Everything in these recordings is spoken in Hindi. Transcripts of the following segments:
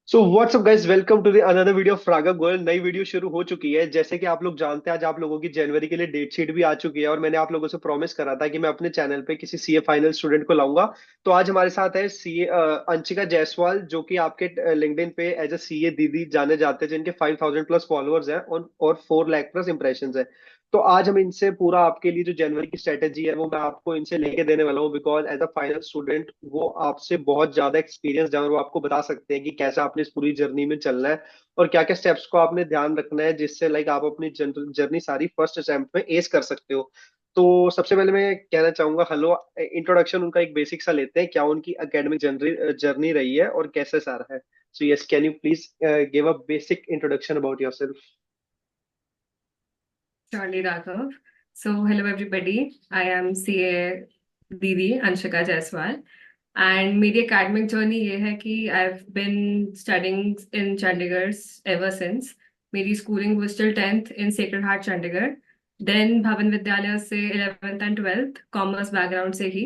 So what's up guys, welcome to the another video of फ्रागा गोयल। नई वीडियो शुरू हो चुकी है। जैसे कि आप लोग जानते हैं, आज आप लोगों की जनवरी के लिए डेट शीट भी आ चुकी है और मैंने आप लोगों से प्रॉमिस करा था कि मैं अपने चैनल पे किसी सीए फाइनल स्टूडेंट को लाऊंगा। तो आज हमारे साथ है सीए अंशिका जायसवाल, जो कि आपके लिंक्डइन पे एज अ सीए दीदी जाने जाते हैं, जिनके 5,000 प्लस फॉलोअर्स हैं और 4 लाख प्लस इंप्रेशन है। तो आज हम इनसे पूरा आपके लिए जो जनवरी की स्ट्रेटेजी है वो मैं आपको इनसे लेके देने वाला हूँ, because as a final student वो आपसे बहुत ज्यादा एक्सपीरियंस है और वो आपको बता सकते हैं कि कैसे आपने इस पूरी जर्नी में चलना है और क्या क्या स्टेप्स को आपने ध्यान रखना है, जिससे लाइक आप अपनी जर्नी सारी फर्स्ट अटेम्प्ट में एस कर सकते हो। तो सबसे पहले मैं कहना चाहूंगा, हेलो, इंट्रोडक्शन उनका एक बेसिक सा लेते हैं, क्या उनकी एकेडमिक जर्नी जर्नी रही है और कैसे सारा है। So yes, can you please give a basic introduction about yourself. Charlie Raghav. So, hello everybody. I am CA Didi Anshika Jaiswal. And मेरी academic journey ये है कि I've been studying in Chandigarh ever since. मेरी schooling was till 10th in Sacred Heart Chandigarh. Then भवन विद्यालय से 11th and 12th commerce background से ही.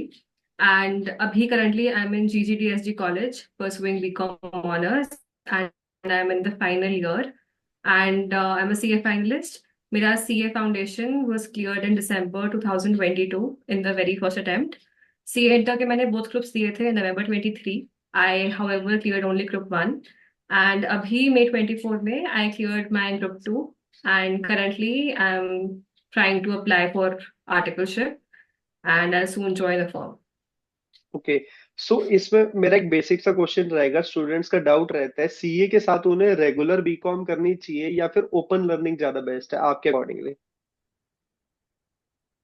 And अभी currently I'm in GGDSG college pursuing BCom honors and I'm in the final year. And I'm a CA finalist. मेरा CA foundation was cleared in December 2022 in the very first attempt. CA inter के मैंने both groups दिए थे November 23. I however cleared only group 1 and अभी May 24 में I cleared my group 2 and currently I'm trying to apply for articleship and I'll soon join the firm. Okay. So इसमें मेरा एक बेसिक सा क्वेश्चन रहेगा, स्टूडेंट्स का डाउट रहता है सीए के साथ उन्हें रेगुलर बीकॉम करनी चाहिए या फिर ओपन लर्निंग ज्यादा बेस्ट है आपके अकॉर्डिंगली।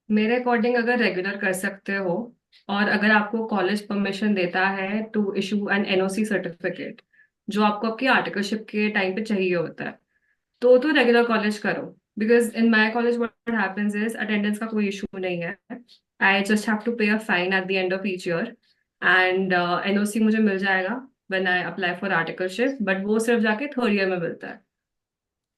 मेरे अकॉर्डिंग अगर रेगुलर कर सकते हो और अगर आपको कॉलेज परमिशन देता है to issue an NOC certificate जो आपको आपकी आर्टिकलशिप के टाइम पे चाहिए होता है तो रेगुलर कॉलेज करो because in my college what happens is attendance का कोई इशू नहीं है. आई जस्ट हैव टू पे a fine at the end of each year and NOC मुझे मिल जाएगा when I apply for articleship but वो सिर्फ जाके थर्ड ईयर में मिलता है.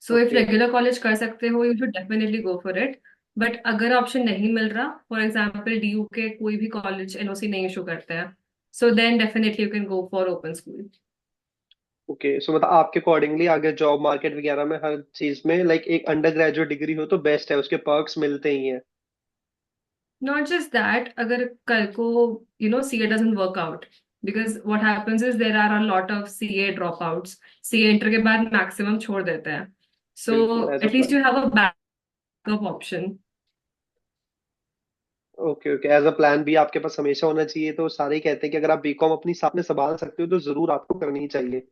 So if okay. Regular college कर सकते हो you should definitely go for it. But अगर ऑप्शन नहीं मिल रहा फॉर एग्जाम्पल डीयू के कोई भी कॉलेज एनओसी नहीं इशू करते हैं so then definitely you can go for open school. Okay, so मतलब आपके अकॉर्डिंगली आगे जॉब मार्केट वगैरह में हर चीज में लाइक एक अंडर ग्रेजुएट डिग्री हो तो बेस्ट है, उसके पर्क्स मिलते ही हैं। नॉट जस्ट दैट अगर कल को CA doesn't work out because what happens is there are a lot of CA dropouts. CA inter के बाद मैक्सिमम छोड़ देते हैं सो बिल्कुल as a at least plan. You have a backup option. Okay okay, as a plan भी आपके पास हमेशा होना चाहिए। तो सारे ही कहते हैं कि अगर आप बीकॉम अपनी साथ में संभाल सकते हो तो जरूर आपको करनी ही चाहिए।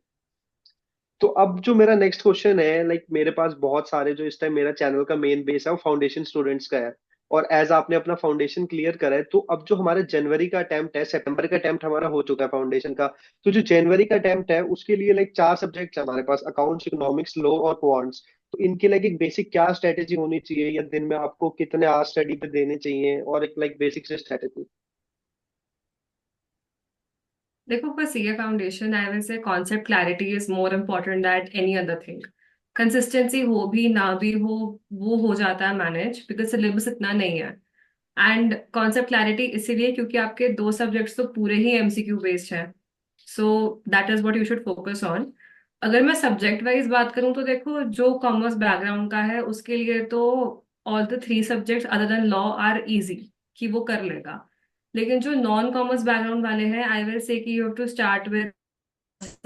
तो अब जो मेरा नेक्स्ट क्वेश्चन है, लाइक मेरे पास बहुत सारे, जो इस टाइम मेरा चैनल का मेन बेस है वो फाउंडेशन स्टूडेंट्स का है। और एज आपने अपना फाउंडेशन क्लियर करा है, तो अब जो हमारे जनवरी का अटेम्प्ट है, सितंबर का अटेम्प्ट हमारा हो चुका है फाउंडेशन का। तो जो जनवरी का अटेम्प्ट है उसके लिए लाइक 4 सब्जेक्ट्स है हमारे पास, अकाउंट्स, इकोनॉमिक्स, लॉ और क्वांट्स। तो इनके लाइक एक बेसिक क्या स्ट्रेटेजी होनी चाहिए, या दिन में आपको कितने आवर स्टडी पे देने चाहिए, और एक लाइक बेसिक स्ट्रेटेजी। देखो for CA foundation I will से concept clarity is more important that any other thing. Consistency हो भी ना भी हो वो हो जाता है मैनेज बिकॉज सिलेबस इतना नहीं है. एंड कॉन्सेप्ट क्लैरिटी इसीलिए क्योंकि आपके दो सब्जेक्ट्स तो पूरे ही एमसीक्यू बेस्ड है. So that is what you should focus on. अगर मैं सब्जेक्ट वाइज बात करूं तो देखो जो कॉमर्स बैकग्राउंड का है उसके लिए तो all the three subjects other than law are easy कि वो कर लेगा. लेकिन जो नॉन कॉमर्स बैकग्राउंड वाले हैं आई विल से कि you have to start with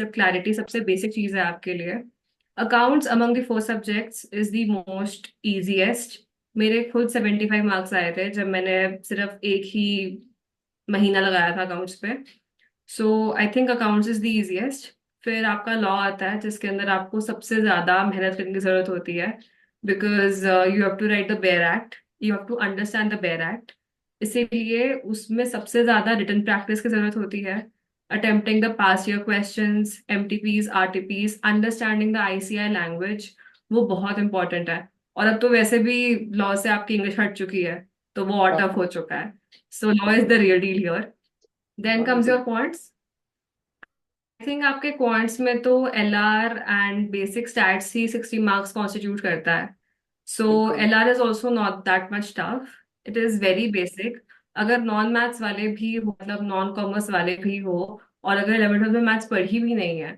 clarity. सबसे बेसिक चीज है आपके लिए. Accounts among the four subjects is the most easiest. मेरे खुद 75 मार्क्स आए थे जब मैंने सिर्फ एक ही महीना लगाया था अकाउंट्स पे. So I think accounts is the easiest. फिर आपका लॉ आता है जिसके अंदर आपको सबसे ज्यादा मेहनत करने की जरूरत होती है because you have to write the bare act. You have to understand the bare act. इसीलिए उसमें सबसे ज्यादा रिटन प्रैक्टिस की जरूरत होती है. Attempting the past year questions, MTPs, RTPs, understanding the ICI language वो बहुत इंपॉर्टेंट है. और अब तो वैसे भी लॉ से आपकी इंग्लिश हट चुकी है तो वो और टफ हो चुका है. So law is the real deal here. Then हाँ कम्स बिल्कुल। Your points. आई थिंक आपके क्वांट्स में तो एलआर एंड बेसिक स्टैट्स ही 60 मार्क्स कॉन्स्टिट्यूट करता है. सो बिल्कुल। LR is also not that much tough. It is very basic. अगर नॉन मैथ्स वाले भी हो मतलब नॉन कॉमर्स वाले भी हो और अगर 11th में मैथ्स पढ़ी भी नहीं है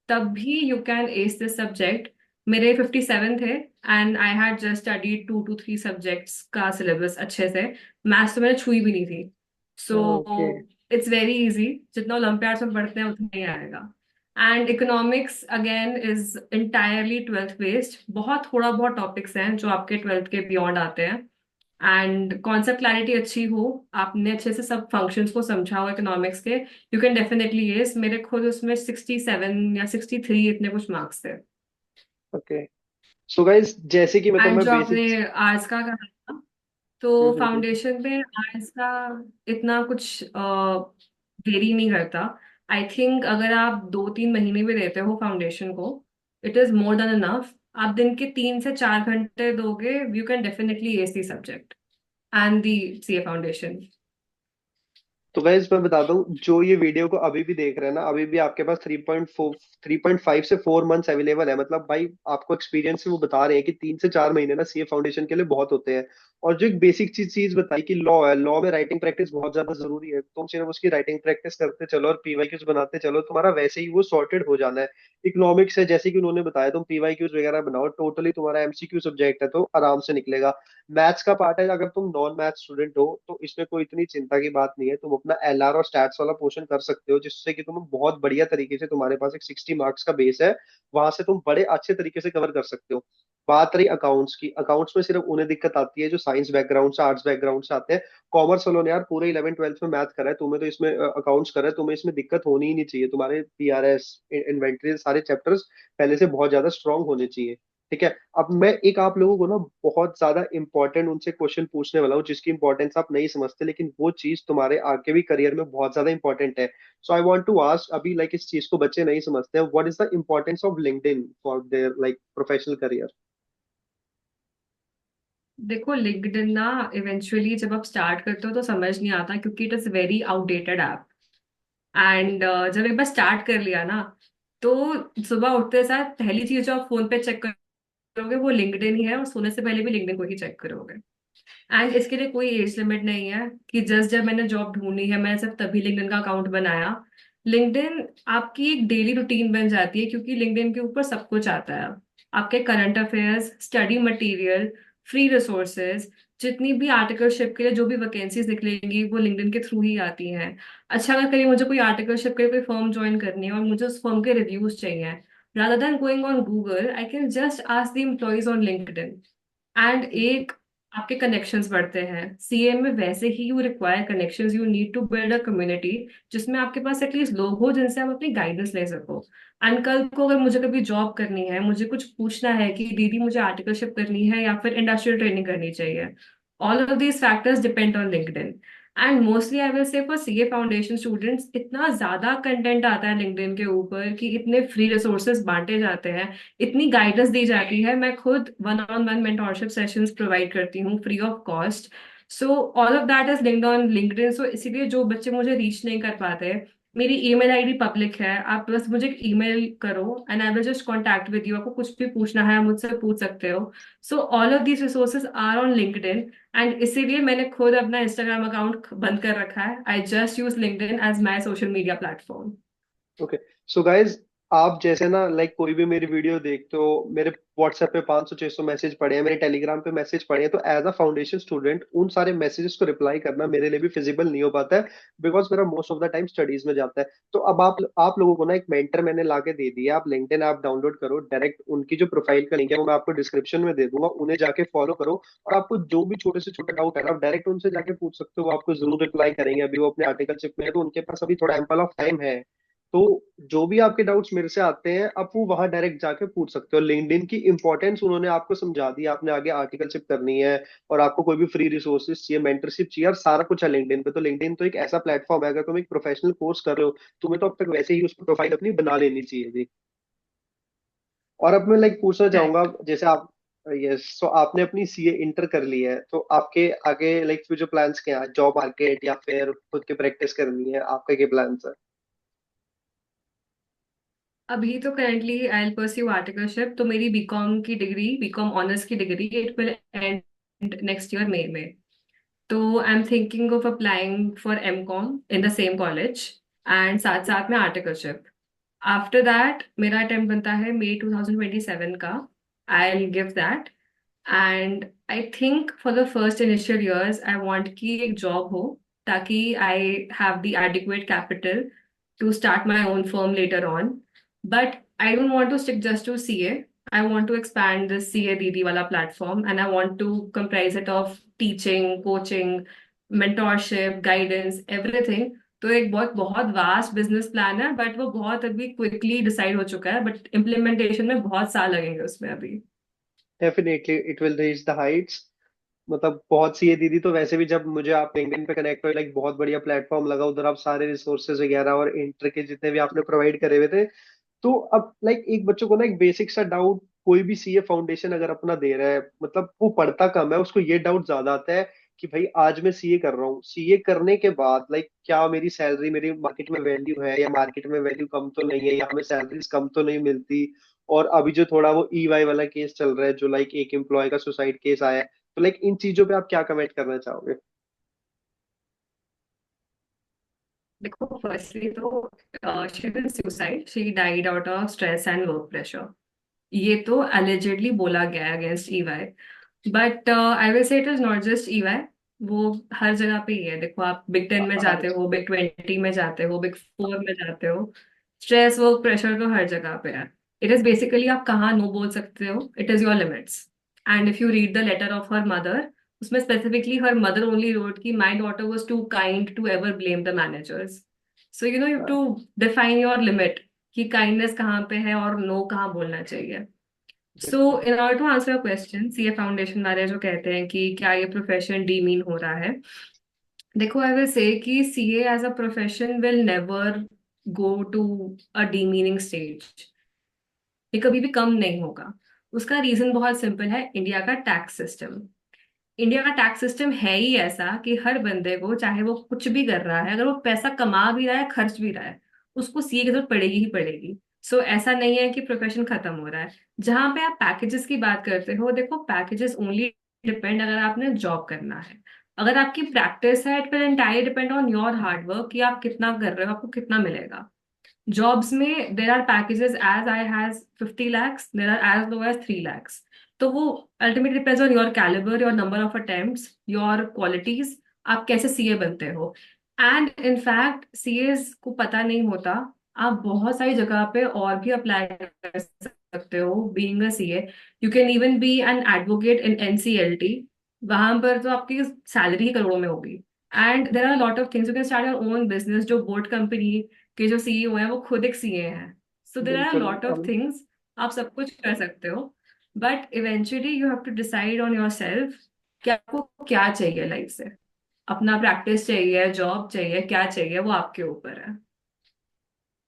तब भी you can S this subject. मेरे 57 थे, and I had just studied 2 to 3 subjects का सिलेबस अच्छे से। मैथ्स तो मैंने छुई भी नहीं थी। So okay. It's very easy, जितना ओलंपियाड्स में पढ़ते हैं उतना ही आएगा। And economics again is entirely twelfth based. बहुत थोड़ा बहुत टॉपिक्स हैं जो आपके ट्वेल्थ के बियॉन्ड आते हैं। एंड कॉन्सेप्ट क्लैरिटी अच्छी हो, आपने अच्छे से सब फंक्शंस को समझा हो इकोनॉमिक्स के, यू कैन डेफिनेटली येस। मेरे खुद उसमें 67 या 63 इतने कुछ मार्क्स थे। ओके। सो गाइज जैसे कि मतलब एंड मैं जो आपने बेसिक्स। आर्ट्स का कहा था, तो हम्म। फाउंडेशन में आर्ट्स का इतना कुछ वेरी नहीं करता। आई थिंक अगर आप 2-3 महीने भी देते हो फाउंडेशन को, it is more than enough. आप दिन के 3 से 4 घंटे दोगे, you can definitely S the subject and the CA foundation. तो गाइज मैं बताता हूँ, जो ये वीडियो को अभी भी देख रहे हैं ना, अभी भी आपके पास 3.5 से 4 मंथ्स अवेलेबल है। मतलब भाई आपको एक्सपीरियंस से वो बता रहे हैं कि 3 से 4 महीने ना सीए फाउंडेशन के लिए बहुत होते हैं। और जो एक बेसिक चीज चीज बताई कि लॉ है, लॉ में राइटिंग प्रैक्टिस बहुत ज्यादा जरूरी है। तुम सिर्फ उसकी राइटिंग प्रैक्टिस करते चलो और पीवाईक्यूज बनाते चलो, तुम्हारा वैसे ही वो सॉर्टेड हो जाना है। इकोनॉमिक्स है, जैसे कि उन्होंने बताया, तुम पीवाईक्यूज वगैरह बनाओ, टोटली तुम्हारा एमसीक्यू सब्जेक्ट है, तो आराम से निकलेगा। मैथ्स का पार्ट है, अगर तुम नॉन मैथ स्टूडेंट हो तो इसमें कोई इतनी चिंता की बात नहीं है। तुम अपना एलआर और स्टैट्स वाला पोर्शन कर सकते हो, जिससे कि तुम बहुत बढ़िया तरीके से, तुम्हारे पास एक 60 मार्क्स का बेस है, वहां से तुम बड़े अच्छे तरीके से कवर कर सकते हो। बात रही अकाउंट्स की, अकाउंट्स में सिर्फ उन्हें दिक्कत आती है जो साइंस बैकग्राउंड से, आर्ट्स बैकग्राउंड से आते हैं। कॉमर्स वालों ने यार पूरे 11th 12th में मैथ करा है, तुम्हें तो इसमें अकाउंट्स करा है, तुम्हें इसमें दिक्कत होनी ही नहीं चाहिए। तुम्हारे पीआरएस, इन्वेंटरी, सारे चैप्टर्स पहले से बहुत ज्यादा स्ट्रांग होने चाहिए। ठीक है। अब मैं एक आप लोगों को ना बहुत ज्यादा इंपॉर्टेंट उनसे क्वेश्चन पूछने वाला हूँ, जिसकी इंपॉर्टेंस आप नहीं समझते, लेकिन वो चीज तुम्हारे आगे भी करियर में बहुत ज्यादा इंपॉर्टेंट है। सो आई वांट टू आस्क, अभी लाइक इस चीज को बच्चे नहीं समझते हैं, what is the importance of LinkedIn for their like professional career? देखो, लिंक्डइन ना इवेंचुअली जब आप स्टार्ट करते हो तो समझ नहीं आता, क्योंकि it is very outdated app. And जब एक बार स्टार्ट कर लिया ना, तो सुबह उठते साथ पहली चीज जो आप फोन पे चेक करोगे वो लिंक्डइन ही है, और सोने से पहले भी लिंक्डइन को ही चेक करोगे। एंड इसके लिए कोई एज लिमिट नहीं है कि जस्ट जब मैंने जॉब ढूंढी है मैंने सिर्फ तभी लिंक्डइन का अकाउंट बनाया। लिंक्डइन आपकी एक डेली रूटीन बन जाती है, क्योंकि लिंक्डइन के ऊपर सब कुछ आता है। आपके current affairs, study material, free resources, जितनी भी आर्टिकलशिप के लिए जो भी वैकेंसीज निकलेंगी वो लिंक्डइन के थ्रू ही आती हैं। अच्छा, अगर कहीं मुझे कोई आर्टिकलशिप के लिए कोई फर्म ज्वाइन करनी है और मुझे उस फर्म के रिव्यूज चाहिए, rather than going on Google, I can just ask the employees on LinkedIn। And एक आपके कनेक्शंस बढ़ते हैं। सीए में वैसे ही you require connections, you need to build a community जिसमें आपके पास एटलीस्ट लोग हो जिनसे आप अपनी गाइडेंस ले सको। एंड कल को अगर मुझे कभी जॉब करनी है, मुझे कुछ पूछना है कि दीदी मुझे आर्टिकलशिप करनी है या फिर इंडस्ट्रियल ट्रेनिंग करनी चाहिए, all of these factors depend on LinkedIn. And mostly I will से फॉर सीए फाउंडेशन स्टूडेंट्स इतना ज्यादा कंटेंट आता है लिंक्डइन के ऊपर कि इतने फ्री रिसोर्सेज बांटे जाते हैं, इतनी गाइडेंस दी जाती है। मैं खुद वन-on-one मेंटोरशिप सेशंस प्रोवाइड करती हूँ free of cost. So all of that is linked on LinkedIn. So इसीलिए जो बच्चे मुझे रीच नहीं कर पाते, मेरी ईमेल आईडी पब्लिक है, आप बस मुझे ईमेल करो and I will just contact with you. आपको कुछ भी पूछना है आप मुझसे पूछ सकते हो। So all of these resources are on LinkedIn. And इसीलिए मैंने खुद अपना इंस्टाग्राम अकाउंट बंद कर रखा है। I just use LinkedIn as my social media platform. Okay. So guys, आप जैसे ना लाइक कोई भी मेरी वीडियो देखते हो, मेरे व्हाट्सएप पे 500 600 मैसेज पड़े हैं, मेरे टेलीग्राम पे मैसेज पड़े हैं, तो एज अ फाउंडेशन स्टूडेंट उन सारे मैसेजेस को रिप्लाई करना मेरे लिए भी फिजिबल नहीं हो पाता है, बिकॉज मेरा most of the time studies में जाता है। तो अब आप लोगों को ना एक मेंटर मैंने ला के दे दिया, आप लिंक्डइन ऐप डाउनलोड करो, डायरेक्ट उनकी जो प्रोफाइल का लिंक है वो मैं आपको डिस्क्रिप्शन में दे दूंगा, उन्हें जाके फॉलो करो। और आपको जो भी छोटे से छोटे डाउट है ना, आप डायरेक्ट उनसे जाके पूछ सकते हो, वो आपको जरूर रिप्लाई करेंगे। अभी वो अपने आर्टिकलशिप में है तो उनके पास अभी थोड़ा एम्पल ऑफ टाइम है। तो जो भी आपके डाउट्स मेरे से आते हैं, आप वो वहां डायरेक्ट जाके पूछ सकते हो। लिंक्डइन की इंपॉर्टेंस उन्होंने आपको समझा दी, आपने आगे आर्टिकलशिप करनी है और आपको कोई भी फ्री रिसोर्सेज चाहिए, मेंटरशिप चाहिए, और सारा कुछ है लिंक्डइन पे। तो लिंक्डइन तो एक ऐसा प्लेटफॉर्म है, अगर तुम एक प्रोफेशनल कोर्स कर रहे हो, तुम्हें तो अब तक वैसे ही उस पर प्रोफाइल अपनी बना लेनी चाहिए जी। और अब मैं लाइक पूछना चाहूंगा, जैसे आप, यस, तो आपने अपनी सीए इंटर कर ली है, तो आपके आगे लाइक फ्यूचर प्लान्स क्या है? जॉब मार्केट या फिर खुद की प्रैक्टिस करनी है, आपके क्या प्लान्स है? अभी तो currently I will pursue articleship. तो मेरी बीकॉम की डिग्री, बीकॉम ऑनर्स की डिग्री, it will end next year May में। तो I am thinking of applying for M com in the same college, and साथ साथ में आर्टिकलशिप। आफ्टर दैट मेरा अटेम्प्ट बनता है मई 2027 का। I will give that. And I think for the first initial years I want कि एक जॉब हो, ताकि I have the adequate capital to start my own firm later on. But I don't want to stick just to CA. I want to expand this CA Didi wala platform, and I want to comprise it of teaching, coaching, mentorship, guidance, everything. तो एक बहुत बहुत वास्ट बिजनेस प्लान है, बट वो बहुत अभी क्विकली डिसाइड हो चुका है, बट इम्प्लीमेंटेशन में बहुत साल लगेंगे उसमें अभी। Definitely it will reach the Heights. मतलब बहुत सी है दीदी, तो वैसे भी जब मुझे आप लिंक्डइन पे कनेक्ट हुए, लाइक बहुत बढ़िया प्लेटफॉर्म लगा, उधर आप सारे रिसोर्सेज वगैरह और इंटर के जितने भी आपने प्रोवाइड करे हुए थे। तो अब लाइक एक बच्चों को ना एक बेसिक सा डाउट, कोई भी सीए फाउंडेशन अगर अपना दे रहा है, मतलब वो पढ़ता कम है, उसको ये डाउट ज्यादा आता है कि भाई आज मैं सीए कर रहा हूँ, सीए करने के बाद लाइक क्या मेरी सैलरी, मेरी मार्केट में वैल्यू है या मार्केट में वैल्यू कम तो नहीं है, या हमें सैलरीज कम तो नहीं मिलती। और अभी जो थोड़ा वो ईवाई वाला केस चल रहा है, जो लाइक एक एम्प्लॉय का सुसाइड केस आया है, तो लाइक इन चीजों पे आप क्या कमेंट करना चाहोगे? देखो, फर्स्टली तो she didn't suicide, she died out of stress and work pressure. ये तो अलेजेडली बोला गया है against EY. But I will से it is not just EY. वो हर जगह पे ही है। देखो, आप बिग 10 में हाँ जाते हो, बिग 20 में जाते हो, बिग 4 में जाते हो, स्ट्रेस वर्क प्रेशर तो हर जगह पे है। इट इज बेसिकली आप कहाँ नो बोल सकते हो, it is your limits. And if you read the letter of her mother, उसमें specifically her mother only wrote की my daughter was too kind to ever blame the managers. So you know you to define your limit, कि काइंडनेस कहाँ पे है और नो कहाँ बोलना चाहिए। सो बिल्कुल। In order to answer your question, CA foundation वाले जो कहते हैं कि क्या ये प्रोफेशन डीमीन हो रहा है, देखो, आई विल से कि CA as a profession will never go to a demeaning stage. ये कभी भी कम नहीं होगा। उसका रीजन बहुत सिंपल है, इंडिया का टैक्स सिस्टम। इंडिया का टैक्स सिस्टम है ही ऐसा कि हर बंदे को, चाहे वो कुछ भी कर रहा है, अगर वो पैसा कमा भी रहा है, खर्च भी रहा है, उसको सीए की जरूरत पड़ेगी ही पड़ेगी। सो ऐसा नहीं है कि प्रोफेशन खत्म हो रहा है। जहां पे आप पैकेजेस की बात करते हो, देखो, पैकेजेस ओनली डिपेंड अगर आपने जॉब करना है। अगर आपकी प्रैक्टिस है, it will entirely depend on your hard work कि आप कितना कर रहे हो, आपको कितना मिलेगा। जॉब्स में there are packages as high as 50 lakhs, there are as low as 3 lakhs। तो वो ultimately depends on your calibre, your number of attempts, your qualities, आप कैसे सीए बनते हो। एंड इनफैक्ट सीएस को पता नहीं होता, आप बहुत सारी जगह पे और भी अप्लाई कर सकते हो being a CA. You can even be an advocate in NCLT. वहां पर तो आपकी सैलरी ही करोड़ों में होगी। And there are lot of things, you can start your own business. जो बोट कंपनी के जो सीईओ हैं वो खुद एक सीए हैं। सो देर आर बिल्कुल। लॉट ऑफ थिंग्स, आप सब कुछ कर सकते हो। But eventually you have to decide on your self कि आपको क्या चाहिए लाइफ से। अपना प्रैक्टिस चाहिए, जॉब चाहिए, क्या चाहिए, वो आपके ऊपर है।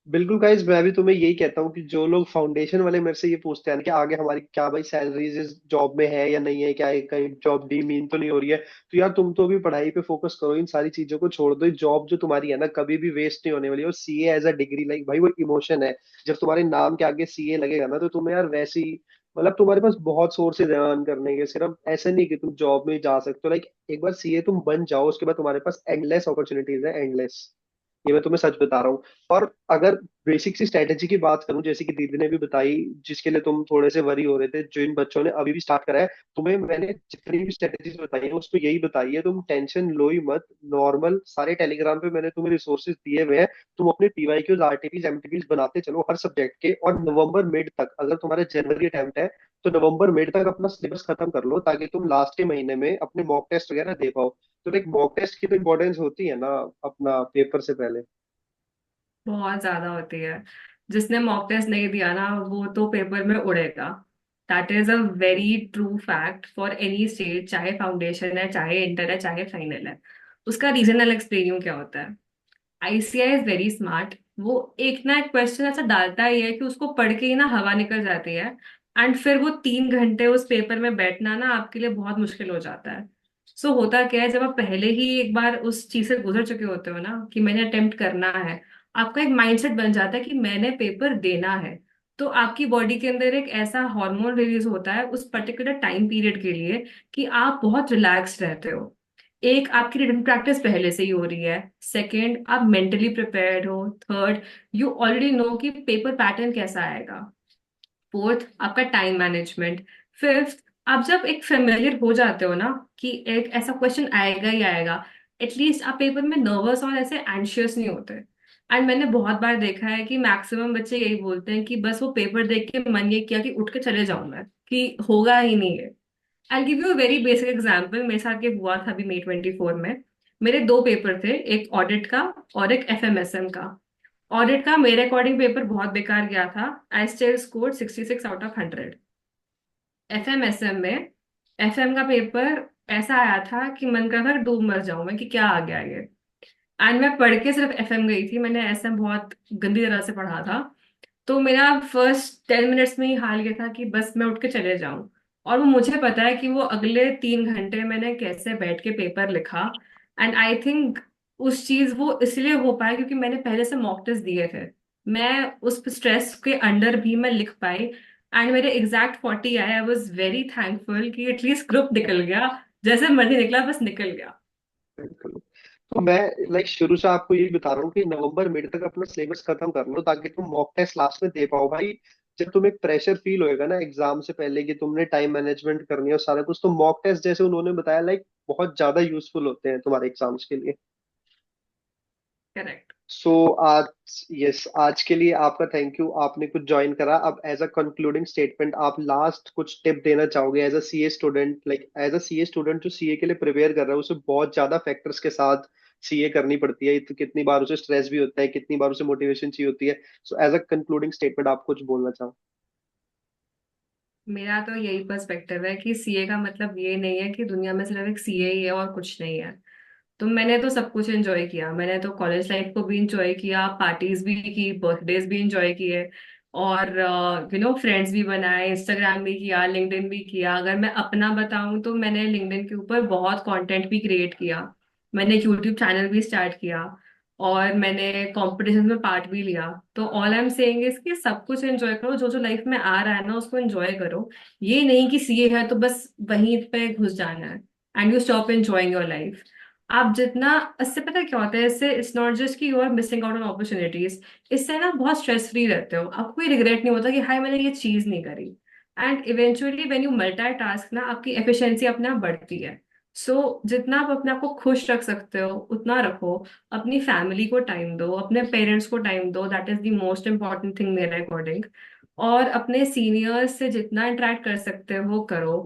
बिल्कुल गाइज, मैं भी तुम्हें यही कहता हूँ कि जो लोग फाउंडेशन वाले मेरे से ये पूछते हैं ना कि आगे हमारी क्या भाई सैलरीज इस जॉब में है या नहीं है, क्या है, कहीं जॉब डीमीन तो नहीं हो रही है, तो यार तुम तो भी पढ़ाई पे फोकस करो, इन सारी चीजों को छोड़ दो। जॉब जो तुम्हारी है ना कभी भी वेस्ट नहीं होने वाली। और CA as a degree, like भाई वो इमोशन है। जब तुम्हारे नाम के आगे सीए लगेगा ना, तो तुम्हें यार वैसी, मतलब तुम्हारे पास बहुत सोर्सेज है अर्न करने के, सिर्फ ऐसा नहीं कि तुम जॉब में ही जा सकते हो। लाइक एक बार सीए तुम बन जाओ, उसके बाद तुम्हारे पास एंडलेस अपॉर्चुनिटीज है, एंडलेस। ये मैं तुम्हें सच बता रहा हूँ। और अगर बेसिक सी स्ट्रेटेजी की बात करूं, जैसे कि दीदी ने भी बताई, जिसके लिए तुम थोड़े से वरी हो रहे थे, जिन बच्चों ने अभी भी स्टार्ट करा है, तुम्हें मैंने जितनी भी स्ट्रेटेजीज बताई है उसको यही बताई है, तुम टेंशन लो ही मत। नॉर्मल सारे टेलीग्राम पे मैंने तुम्हें रिसोर्सेज दिए हुए हैं। तुम अपने पीवाईक्यूज आरटीपीज एमटीपीज बनाते चलो हर सब्जेक्ट के, और नवंबर मिड तक, अगर तुम्हारा जनवरी अटेम्प्ट है तो नवंबर मिड तक अपना सिलेबस खत्म कर लो, ताकि तुम लास्ट के महीने में अपने मॉक टेस्ट वगैरह दे पाओ। तो एक मॉक टेस्ट की तो इम्पोर्टेंस होती है ना अपना पेपर से पहले। बहुत ज्यादा होती है। जिसने मॉक टेस्ट नहीं दिया ना, वो तो पेपर में उड़ेगा। That is a very true fact for any stage, चाहे फाउंडेशन है, चाहे इंटर है, चाहे फाइनल है। उसका रीजनल एक्सप्लेन क्या होता है। ICI is very smart. वो एक ना एक क्वेश्चन ऐसा डालता ही है कि उसको पढ़ के ही ना हवा निकल जाती है। एंड फिर वो 3 घंटे उस पेपर में बैठना ना आपके लिए बहुत मुश्किल हो जाता है। सो होता क्या है, जब आप पहले ही एक बार उस चीज से गुजर चुके होते हो ना कि मैंने अटेम्प्ट करना है, आपका एक माइंडसेट बन जाता है कि मैंने पेपर देना है। तो आपकी बॉडी के अंदर एक ऐसा हार्मोन रिलीज होता है उस पर्टिकुलर टाइम पीरियड के लिए कि आप बहुत रिलैक्स्ड रहते हो। एक, आपकी रिटन प्रैक्टिस पहले से ही हो रही है। सेकंड, आप मेंटली प्रिपेयर्ड हो। थर्ड, यू ऑलरेडी नो कि पेपर पैटर्न कैसा आएगा। फोर्थ, आपका टाइम मैनेजमेंट। फिफ्थ, आप जब एक फेमिलियर हो जाते हो ना कि एक ऐसा क्वेश्चन आएगा ही आएगा, एटलीस्ट आप पेपर में नर्वस और ऐसे एंशियस नहीं होते। एंड मैंने बहुत बार देखा है कि मैक्सिमम बच्चे यही बोलते हैं कि बस वो पेपर देख के मन ये किया कि उठ के चले जाऊं मैं, कि होगा ही नहीं है। I give you a very basic example, मेरे साथ ये हुआ था अभी May 24 में। मेरे दो पेपर थे, एक ऑडिट का और एक FMSM का। ऑडिट का मेरे अकॉर्डिंग पेपर बहुत बेकार गया था। I still score 66 out of 100। FMSM में, FM का पेपर ऐसा आया था कि मन कर था कि डूब मर जाऊं मैं, कि क्या आ गया ये। एंड मैं पढ़ के सिर्फ FM गई थी, मैंने SM बहुत गंदी तरह से पढ़ा था। तो मेरा फर्स्ट 10 मिनट्स में ही हाल ये था कि बस मैं उठ के चले जाऊं। और वो मुझे पता है कि वो अगले 3 घंटे मैंने कैसे बैठ के पेपर लिखा। एंड आई थिंक उस चीज वो इसलिए हो पाया क्योंकि मैंने पहले से मॉक टेस्ट दिए थे। मैं उस स्ट्रेस के अंडर भी मैं लिख पाई, एंड मेरे एग्जैक्ट 40 आए। आई वॉज वेरी थैंकफुल कि एटलीस्ट ग्रुप निकल गया, जैसे मर्जी निकला बस निकल गया। बिल्कुल। तो मैं शुरू से आपको यही बता रहा हूँ कि नवंबर मिड तक अपना सिलेबस खत्म कर लो, ताकि तुम मॉक टेस्ट लास्ट में दे पाओ भाई। जब तुम्हें प्रेशर फील होएगा ना एग्जाम से पहले कि तुमने टाइम मैनेजमेंट करनी है और सारा कुछ, तो मॉक टेस्ट जैसे उन्होंने बताया बहुत ज्यादा यूजफुल होते हैं तुम्हारे एग्जाम्स के लिए। करेक्ट। सो आज, यस, आज के लिए आपका थैंक यू, आपने कुछ ज्वाइन करा। अब एज अ कंक्लूडिंग स्टेटमेंट आप लास्ट कुछ टिप देना चाहोगे as a CA student? As a CA student जो सीए के लिए प्रिपेयर कर रहा है, उसे बहुत ज्यादा फैक्टर्स के साथ सीए करनी पड़ती है, तो कितनी बार उसे स्ट्रेस भी होता है, कितनी बार उसे मोटिवेशन चाहिए होती है। So as a concluding statement आप कुछ बोलना चाहो? मेरा तो यही पर्सपेक्टिव है कि सीए का मतलब ये नहीं है कि दुनिया में सिर्फ एक सीए ही है और कुछ नहीं है। तो मैंने तो सब कुछ एंजॉय किया, मैंने तो कॉलेज लाइफ को भी एंजॉय किया, पार्टीज भी की, बर्थडेज भी एंजॉय किए, और फ्रेंड्स भी बनाए, इंस्टाग्राम भी किया, लिंक्डइन भी किया। अगर मैं अपना बताऊं तो मैंने लिंक्डइन के ऊपर बहुत कंटेंट भी क्रिएट किया। मैंने एक यूट्यूब चैनल भी स्टार्ट किया, और मैंने कॉम्पिटिशन में पार्ट भी लिया। तो all I am saying is कि सब कुछ एंजॉय करो, जो जो लाइफ में आ रहा है ना उसको एंजॉय करो। ये नहीं कि सीए है तो बस वहीं पे घुस जाना है and you stop enjoying your life. आप जितना, इससे पता है क्या होता है, इससे इट्स नॉट जस्ट कि you are missing out on opportunities. इससे ना बहुत स्ट्रेस फ्री रहते हो, आपको कोई रिग्रेट नहीं होता कि हाय मैंने ये चीज नहीं करी। And eventually when you multi task ना, आपकी एफिशिएंसी अपने आप बढ़ती है। सो जितना आप अपने आप को खुश रख सकते हो उतना रखो। अपनी फैमिली को टाइम दो, अपने पेरेंट्स को टाइम दो, that is the most important thing मेरे अकॉर्डिंग। और अपने सीनियर्स से जितना इंटरेक्ट कर सकते हो करो।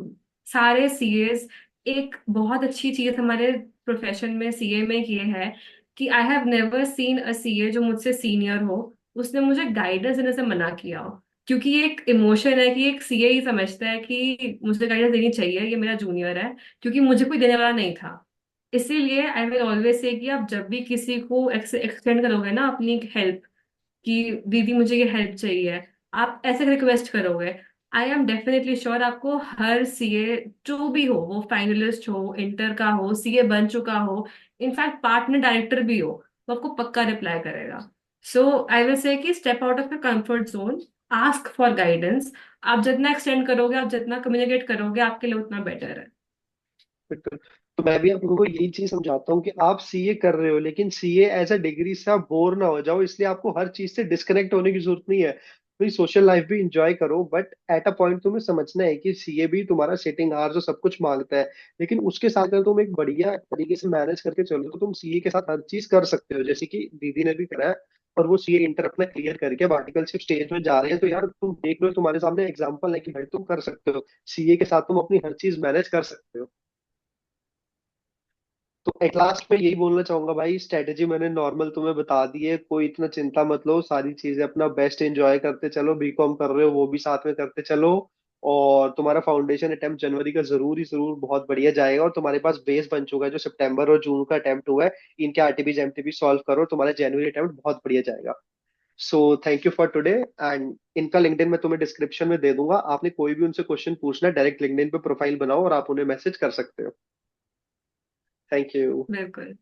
सारे सीएस, एक बहुत अच्छी चीज हमारे प्रोफेशन में सीए में ये है कि I have never seen a CA जो मुझसे सीनियर हो उसने मुझे गाइडेंस देने से मना किया हो। क्योंकि ये एक इमोशन है कि एक सीए ही समझता है कि मुझे गाइडेंस देनी चाहिए, ये मेरा जूनियर है, क्योंकि मुझे कोई देने वाला नहीं था। इसीलिए आई विल ऑलवेज से कि आप जब भी किसी को एक्सटेंड करोगे ना अपनी हेल्प, कि दीदी मुझे ये हेल्प चाहिए, आप ऐसे रिक्वेस्ट करोगे, आई एम डेफिनेटली श्योर आपको हर सीए, जो भी हो, वो फाइनलिस्ट हो, इंटर का हो, सीए बन चुका हो, इनफैक्ट पार्टनर डायरेक्टर भी हो, वो आपको पक्का रिप्लाई करेगा। सो आई विल से कि step out of your comfort zone, ask for guidance. आप जितना एक्सटेंड करोगे, आप जितना कम्युनिकेट करोगे, आपके लिए उतना बेटर है। बिल्कुल। तो मैं भी आप लोगों को यही चीज समझाता हूँ कि आप सीए कर रहे हो, लेकिन सीए एज अ डिग्री से आप बोर ना हो जाओ, इसलिए आपको हर चीज से डिस्कनेक्ट होने की जरूरत नहीं है। भाई सोशल लाइफ भी इंजॉय करो, बट एट अ पॉइंट तुम्हें समझना है कि सीए भी तुम्हारा सिटिंग आवर्स जो सब कुछ मांगता है, लेकिन उसके साथ अगर तुम एक बढ़िया तरीके से मैनेज करके चलो तो तुम सीए के साथ हर चीज कर सकते हो, जैसे कि दीदी ने भी करा है। और वो सीए इंटर अपना क्लियर करके अब आर्टिकलशिप स्टेज में जा रहे हैं, तो यार तुम देख लो, तुम्हारे सामने एग्जाम्पल है कि भाई तुम कर सकते हो। सीए के साथ तुम अपनी हर चीज मैनेज कर सकते हो। तो एट लास्ट में यही बोलना चाहूंगा भाई, स्ट्रेटेजी मैंने नॉर्मल तुम्हें बता दी है, कोई इतना चिंता मत लो, सारी चीजें अपना बेस्ट एंजॉय करते चलो, बीकॉम कर रहे हो वो भी साथ में करते चलो। और तुम्हारा फाउंडेशन अटेम्प्ट जनवरी का जरूर ही जरूर बहुत बढ़िया जाएगा, और तुम्हारे पास बेस बन चुका है जो सितंबर और जून का अटेम्प्ट हुआ है। इनके आरटीबी एमटीबी सॉल्व करो, तुम्हारा जनवरी अटेम्प्ट बहुत बढ़िया जाएगा। So thank you for today. And इनका लिंक्डइन मैं तुम्हें डिस्क्रिप्शन में दे दूंगा, आपने कोई भी उनसे क्वेश्चन पूछना डायरेक्ट लिंक्डइन पे प्रोफाइल बनाओ और आप उन्हें मैसेज कर सकते हो। Thank you. बिल्कुल।